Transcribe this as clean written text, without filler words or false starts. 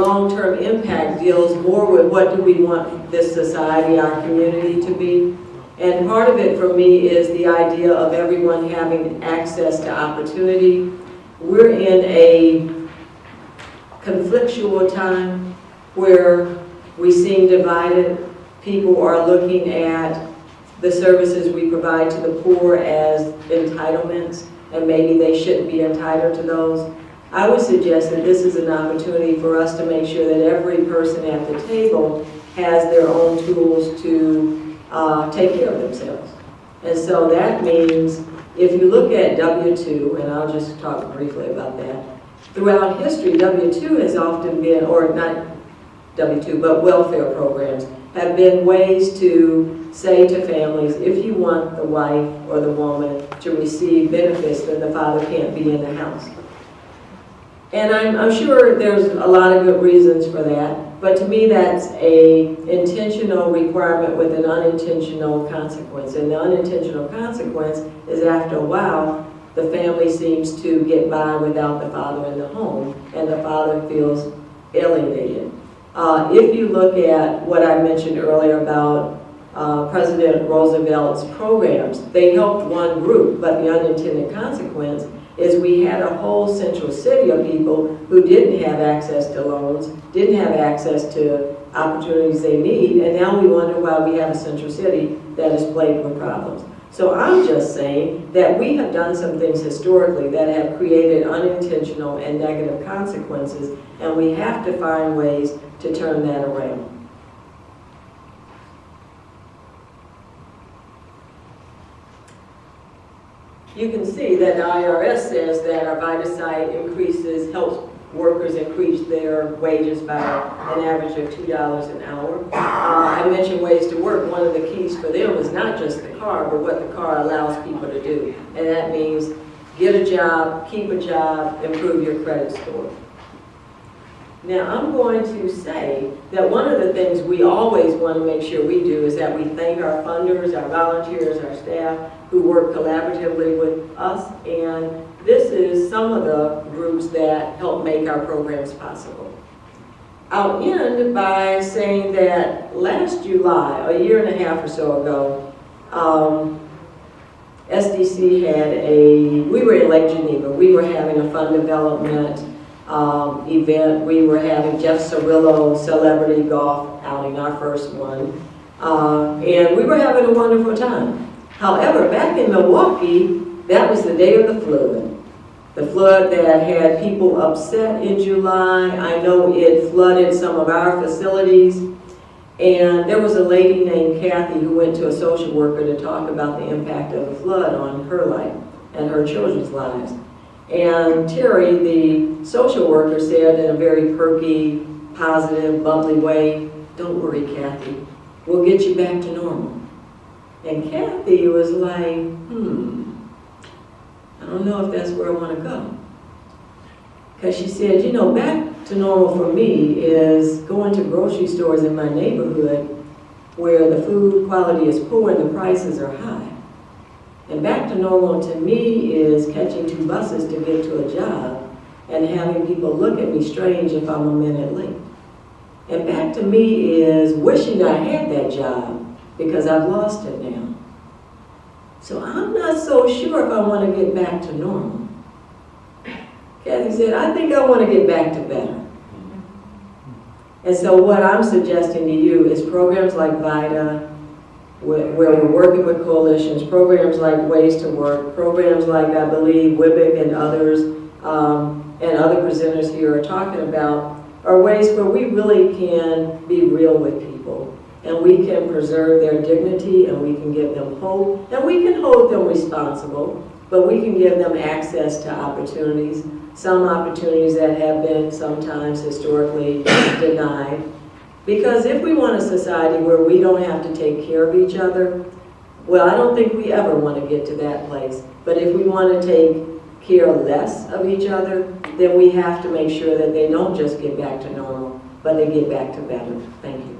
long-term impact deals more with what do we want this society, our community to be. And part of it for me is the idea of everyone having access to opportunity. We're in a conflictual time where we seem divided. People are looking at the services we provide to the poor as entitlements, and maybe they shouldn't be entitled to those. I would suggest that this is an opportunity for us to make sure that every person at the table has their own tools to take care of themselves. And so that means, if you look at W-2, and I'll just talk briefly about that, throughout history, W-2 has often been, or not W-2, but welfare programs, have been ways to say to families, if you want the wife or the woman to receive benefits, then the father can't be in the house. And I'm sure there's a lot of good reasons for that, but to me that's an intentional requirement with an unintentional consequence. And the unintentional consequence is, after a while, the family seems to get by without the father in the home, and the father feels alienated. If you look at what I mentioned earlier about President Roosevelt's programs, they helped one group, but the unintended consequence is we had a whole central city of people who didn't have access to loans, didn't have access to opportunities they need, and now we wonder why we have a central city that is plagued with problems. So I'm just saying that we have done some things historically that have created unintentional and negative consequences, and we have to find ways to turn that around. You can see that the IRS says that our VITA site helps workers increase their wages by an average of $2 an hour. I mentioned ways to work. One of the keys for them is not just the car, but what the car allows people to do. And that means get a job, keep a job, improve your credit score. Now, I'm going to say that one of the things we always want to make sure we do is that we thank our funders, our volunteers, our staff who work collaboratively with us, and this is some of the groups that help make our programs possible. I'll end by saying that last July, a year and a half or so ago, SDC we were in Lake Geneva, we were having a fund development event. We were having Jeff Cirillo celebrity golf outing, our first one, and we were having a wonderful time. However, back in Milwaukee, that was the day of the flood. The flood that had people upset in July. I know it flooded some of our facilities, and there was a lady named Kathy who went to a social worker to talk about the impact of the flood on her life and her children's lives. And Terry, the social worker, said in a very perky, positive, bubbly way, "Don't worry, Kathy, we'll get you back to normal." And Kathy was like, I don't know if that's where I want to go. Because she said, you know, back to normal for me is going to grocery stores in my neighborhood where the food quality is poor and the prices are high. And back to normal to me is catching 2 buses to get to a job and having people look at me strange if I'm a minute late. And back to me is wishing I had that job because I've lost it now. So I'm not so sure if I want to get back to normal. Kathy said, I think I want to get back to better. And so what I'm suggesting to you is programs like VITA, where we're working with coalitions, programs like Ways to Work, programs like, I believe, WIBIC and others, and other presenters here are talking about, are ways where we really can be real with people, and we can preserve their dignity, and we can give them hope, and we can hold them responsible, but we can give them access to opportunities, some opportunities that have been sometimes historically denied. Because if we want a society where we don't have to take care of each other, well, I don't think we ever want to get to that place. But if we want to take care less of each other, then we have to make sure that they don't just get back to normal, but they get back to better. Thank you.